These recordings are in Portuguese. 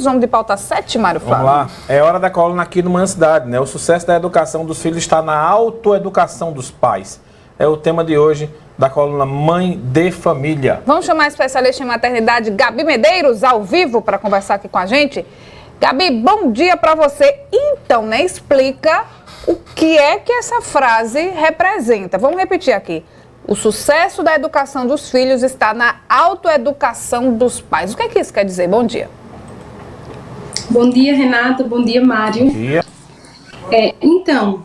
assuntos, vamos de pauta 7, Mário Flávio. Vamos lá, é hora da coluna aqui no Manhã Cidade, né? O sucesso da educação dos filhos está na autoeducação dos pais. É o tema de hoje da coluna Mãe de Família. Vamos chamar a especialista em maternidade, Gabi Medeiros, ao vivo, para conversar aqui com a gente. Gabi, bom dia para você. Então, né, explica o que é que essa frase representa. Vamos repetir aqui. O sucesso da educação dos filhos está na autoeducação dos pais. O que é que isso quer dizer? Bom dia. Bom dia, Renata. Bom dia, Mário. Bom dia. Então,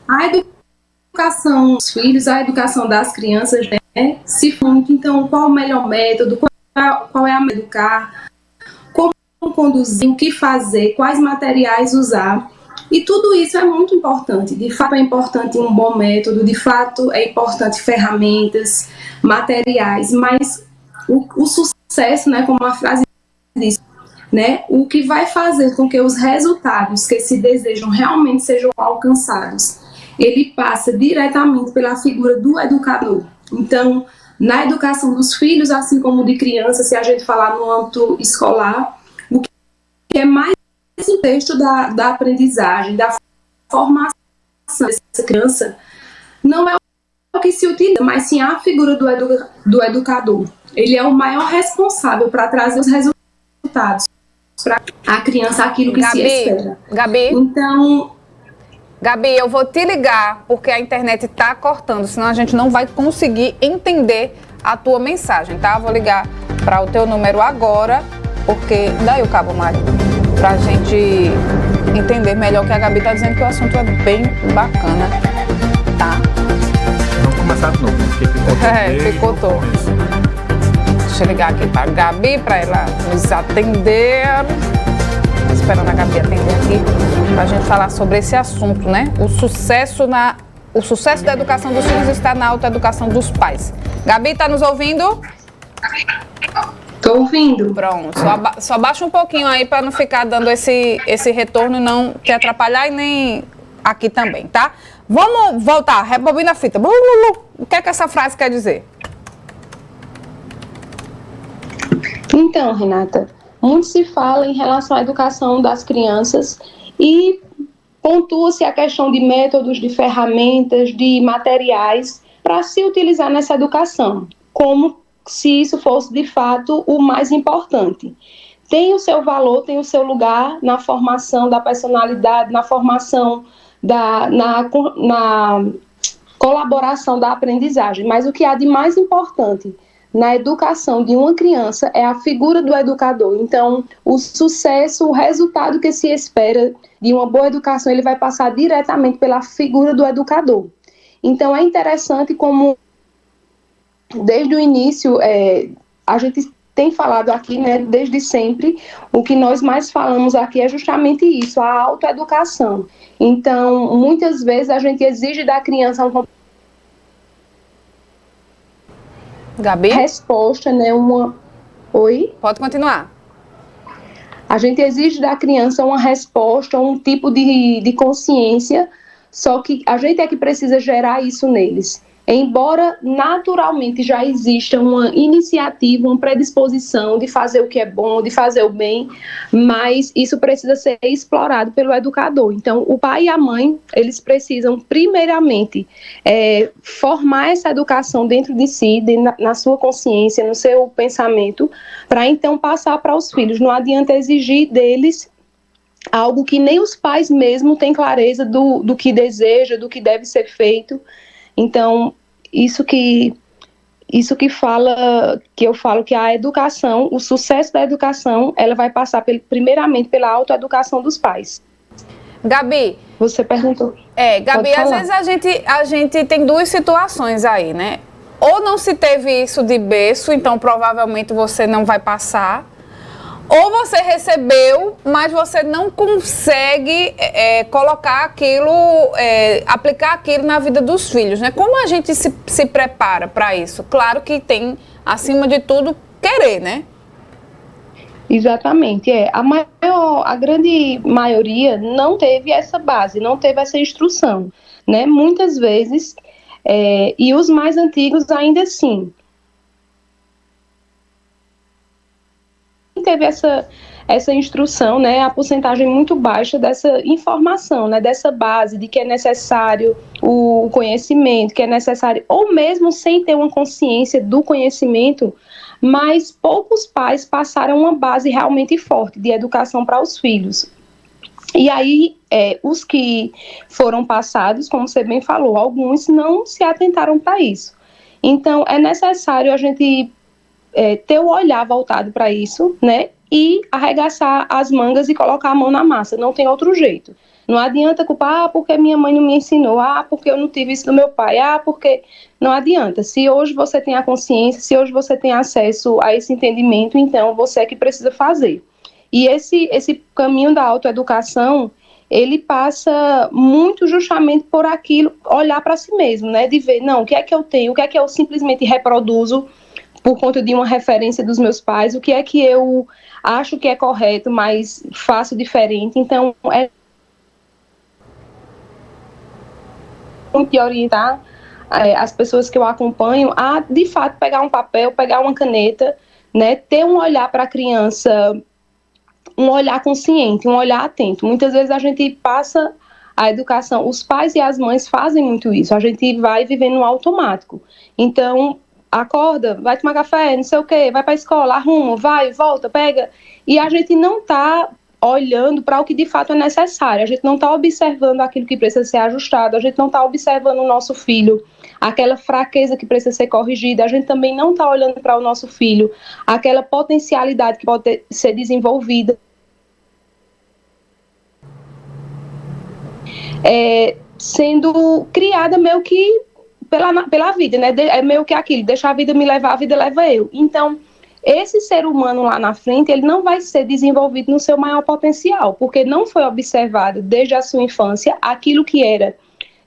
a educação dos filhos, a educação das crianças, né, se funda. Então, qual o melhor método, qual é a educar, como conduzir, o que fazer, quais materiais usar. E tudo isso é muito importante. De fato, é importante um bom método, de fato, é importante ferramentas, materiais, mas o sucesso, né, como a frase diz, né, o que vai fazer com que os resultados que se desejam realmente sejam alcançados, ele passa diretamente pela figura do educador. Então, na educação dos filhos, assim como de crianças, se a gente falar no âmbito escolar, o que é mais o texto da aprendizagem, da formação dessa criança, não é o que se utiliza, mas sim a figura do educador. Ele é o maior responsável para trazer os resultados para a criança, aquilo que se espera. Gabi, eu vou te ligar, porque a internet está cortando, senão a gente não vai conseguir entender a tua mensagem, tá? Vou ligar para o teu número agora, porque... Daí o cabo, Mário, para a gente entender melhor, que a Gabi está dizendo que o assunto é bem bacana, tá? Vamos começar de novo, porque picotou. Deixa eu ligar aqui para a Gabi, para ela nos atender. Esperando a Gabi atender aqui, para a gente falar sobre esse assunto, né? O sucesso da educação dos filhos está na autoeducação dos pais. Gabi, está nos ouvindo? Estou ouvindo. Pronto, só baixa um pouquinho aí para não ficar dando esse retorno, não te atrapalhar e nem aqui também, tá? Vamos voltar, rebobina a fita. O que é que essa frase quer dizer? Então, Renata, muito se fala em relação à educação das crianças e pontua-se a questão de métodos, de ferramentas, de materiais para se utilizar nessa educação, como se isso fosse de fato o mais importante. Tem o seu valor, tem o seu lugar na formação da personalidade, na formação, na colaboração da aprendizagem, mas o que há de mais importante na educação de uma criança é a figura do educador. Então, o sucesso, o resultado que se espera de uma boa educação, ele vai passar diretamente pela figura do educador. Então, é interessante como, desde o início, a gente tem falado aqui, né, desde sempre, o que nós mais falamos aqui é justamente isso, a autoeducação. Então, muitas vezes a gente exige da criança Gabi? Resposta, né? Oi? Pode continuar. A gente exige da criança uma resposta, um tipo de consciência, só que a gente é que precisa gerar isso neles. Embora naturalmente já exista uma iniciativa, uma predisposição de fazer o que é bom, de fazer o bem, mas isso precisa ser explorado pelo educador. Então, o pai e a mãe, eles precisam primeiramente formar essa educação dentro de si, na sua consciência, no seu pensamento, para então passar para os filhos. Não adianta exigir deles algo que nem os pais mesmo têm clareza do que deseja, do que deve ser feito. Então, isso que eu falo que a educação, o sucesso da educação, ela vai passar primeiramente pela autoeducação dos pais. Gabi. Você perguntou. Gabi, às vezes a gente tem duas situações aí, né? Ou não se teve isso de berço, então provavelmente você não vai passar. Ou você recebeu, mas você não consegue colocar aquilo, aplicar aquilo na vida dos filhos, né? Como a gente se prepara para isso? Claro que tem, acima de tudo, querer, né? Exatamente, a grande maioria não teve essa base, não teve essa instrução, né? Muitas vezes, e os mais antigos ainda assim, teve essa instrução, né, a porcentagem muito baixa dessa informação, né, dessa base de que é necessário o conhecimento, que é necessário, ou mesmo sem ter uma consciência do conhecimento, mas poucos pais passaram uma base realmente forte de educação para os filhos. E aí, os que foram passados, como você bem falou, alguns não se atentaram para isso. Então, é necessário a gente ter o olhar voltado para isso, né? E arregaçar as mangas e colocar a mão na massa. Não tem outro jeito. Não adianta culpar, porque minha mãe não me ensinou, porque eu não tive isso do meu pai, porque... Não adianta. Se hoje você tem a consciência, se hoje você tem acesso a esse entendimento, então você é que precisa fazer. E esse caminho da autoeducação, ele passa muito justamente por aquilo, olhar para si mesmo, né? De ver, não, o que é que eu tenho, o que é que eu simplesmente reproduzo por conta de uma referência dos meus pais, o que é que eu acho que é correto, mas faço diferente. Então, é de orientar as pessoas que eu acompanho a, de fato, pegar um papel, pegar uma caneta, né? Ter um olhar para a criança, um olhar consciente, um olhar atento. Muitas vezes a gente passa a educação, os pais e as mães fazem muito isso, a gente vai vivendo no automático. Então, acorda, vai tomar café, não sei o quê, vai para a escola, arruma, vai, volta, pega. E a gente não está olhando para o que de fato é necessário, a gente não está observando aquilo que precisa ser ajustado, a gente não está observando o nosso filho, aquela fraqueza que precisa ser corrigida, a gente também não está olhando para o nosso filho, aquela potencialidade que pode ser desenvolvida. Sendo criada meio que pela vida, né? É meio que aquilo, deixa a vida me levar, a vida leva eu. Então, esse ser humano lá na frente, ele não vai ser desenvolvido no seu maior potencial, porque não foi observado desde a sua infância aquilo que era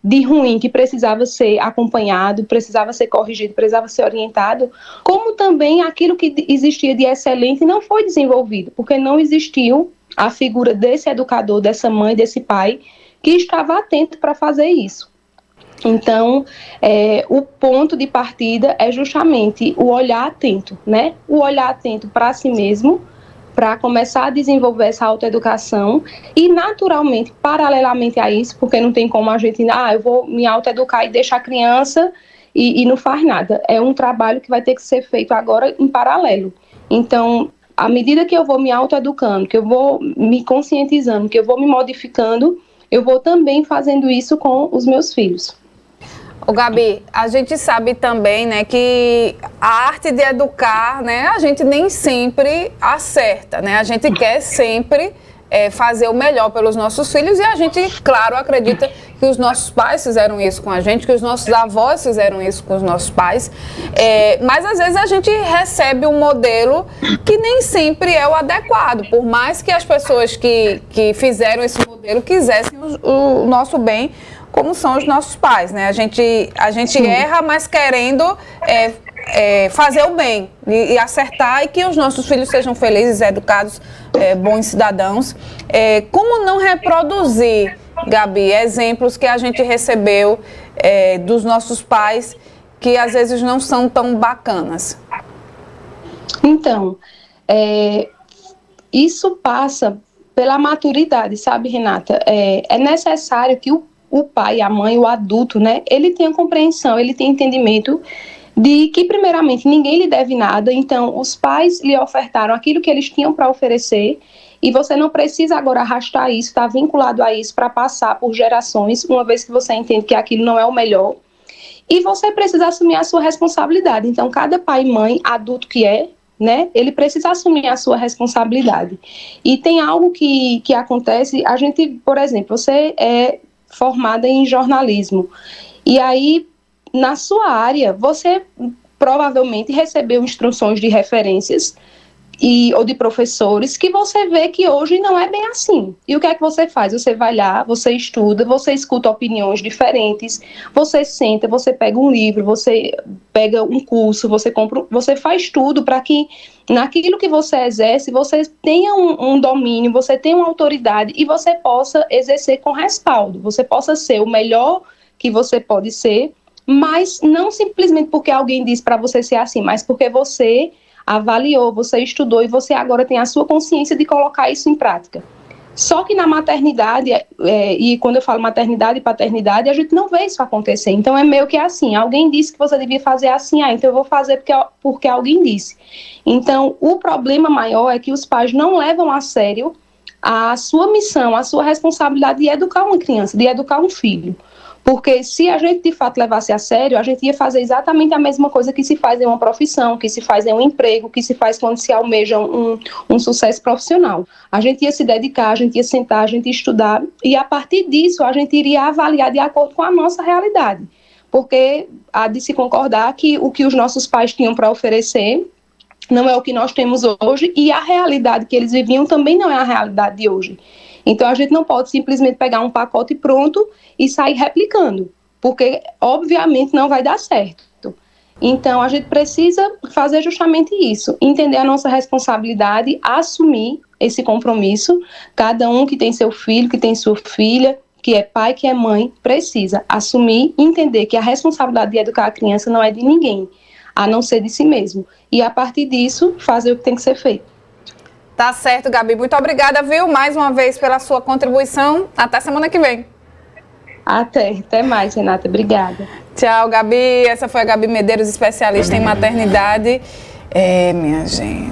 de ruim, que precisava ser acompanhado, precisava ser corrigido, precisava ser orientado, como também aquilo que existia de excelente não foi desenvolvido, porque não existiu a figura desse educador, dessa mãe, desse pai, que estava atento para fazer isso. Então, o ponto de partida é justamente o olhar atento, né? O olhar atento para si mesmo, para começar a desenvolver essa autoeducação e, naturalmente, paralelamente a isso, porque não tem como a gente, eu vou me autoeducar e deixar a criança e não faz nada. É um trabalho que vai ter que ser feito agora em paralelo. Então, à medida que eu vou me autoeducando, que eu vou me conscientizando, que eu vou me modificando, eu vou também fazendo isso com os meus filhos. Ô, Gabi, a gente sabe também, né, que a arte de educar, né, a gente nem sempre acerta, né? A gente quer sempre fazer o melhor pelos nossos filhos e a gente, claro, acredita que os nossos pais fizeram isso com a gente, que os nossos avós fizeram isso com os nossos pais, mas às vezes a gente recebe um modelo que nem sempre é o adequado, por mais que as pessoas que fizeram esse modelo quisessem o nosso bem, como são os nossos pais, né? A gente erra, mas querendo fazer o bem e acertar e que os nossos filhos sejam felizes, educados, bons cidadãos. Como não reproduzir, Gabi, exemplos que a gente recebeu dos nossos pais que às vezes não são tão bacanas? Então, isso passa pela maturidade, sabe, Renata? É necessário que o pai, a mãe, o adulto, né, ele tenha compreensão, ele tenha entendimento de que, primeiramente, ninguém lhe deve nada, então os pais lhe ofertaram aquilo que eles tinham para oferecer e você não precisa agora arrastar isso, estar vinculado a isso para passar por gerações, uma vez que você entende que aquilo não é o melhor. E você precisa assumir a sua responsabilidade. Então, cada pai e mãe, adulto que né, ele precisa assumir a sua responsabilidade. E tem algo que acontece, a gente, por exemplo, você é formada em jornalismo. E aí, na sua área, você provavelmente recebeu instruções de referências ou de professores que você vê que hoje não é bem assim. E o que é que você faz? Você vai lá, você estuda, você escuta opiniões diferentes, você senta, você pega um livro, você pega um curso, você faz tudo para que naquilo que você exerce, você tenha um domínio, você tenha uma autoridade e você possa exercer com respaldo, você possa ser o melhor que você pode ser, mas não simplesmente porque alguém diz para você ser assim, mas porque você avaliou, você estudou e você agora tem a sua consciência de colocar isso em prática. Só que na maternidade, e quando eu falo maternidade e paternidade, a gente não vê isso acontecer. Então é meio que assim, alguém disse que você devia fazer assim, então eu vou fazer porque alguém disse. Então o problema maior é que os pais não levam a sério a sua missão, a sua responsabilidade de educar uma criança, de educar um filho. Porque se a gente de fato levasse a sério, a gente ia fazer exatamente a mesma coisa que se faz em uma profissão, que se faz em um emprego, que se faz quando se almeja um sucesso profissional. A gente ia se dedicar, a gente ia sentar, a gente ia estudar, e a partir disso a gente iria avaliar de acordo com a nossa realidade. Porque há de se concordar que o que os nossos pais tinham para oferecer não é o que nós temos hoje, e a realidade que eles viviam também não é a realidade de hoje. Então, a gente não pode simplesmente pegar um pacote pronto e sair replicando, porque, obviamente, não vai dar certo. Então, a gente precisa fazer justamente isso, entender a nossa responsabilidade, assumir esse compromisso. Cada um que tem seu filho, que tem sua filha, que é pai, que é mãe, precisa assumir e entender que a responsabilidade de educar a criança não é de ninguém, a não ser de si mesmo. E, a partir disso, fazer o que tem que ser feito. Tá certo, Gabi. Muito obrigada, viu, mais uma vez pela sua contribuição. Até semana que vem. Até mais, Renata. Obrigada. Tchau, Gabi. Essa foi a Gabi Medeiros, especialista em maternidade. Minha gente.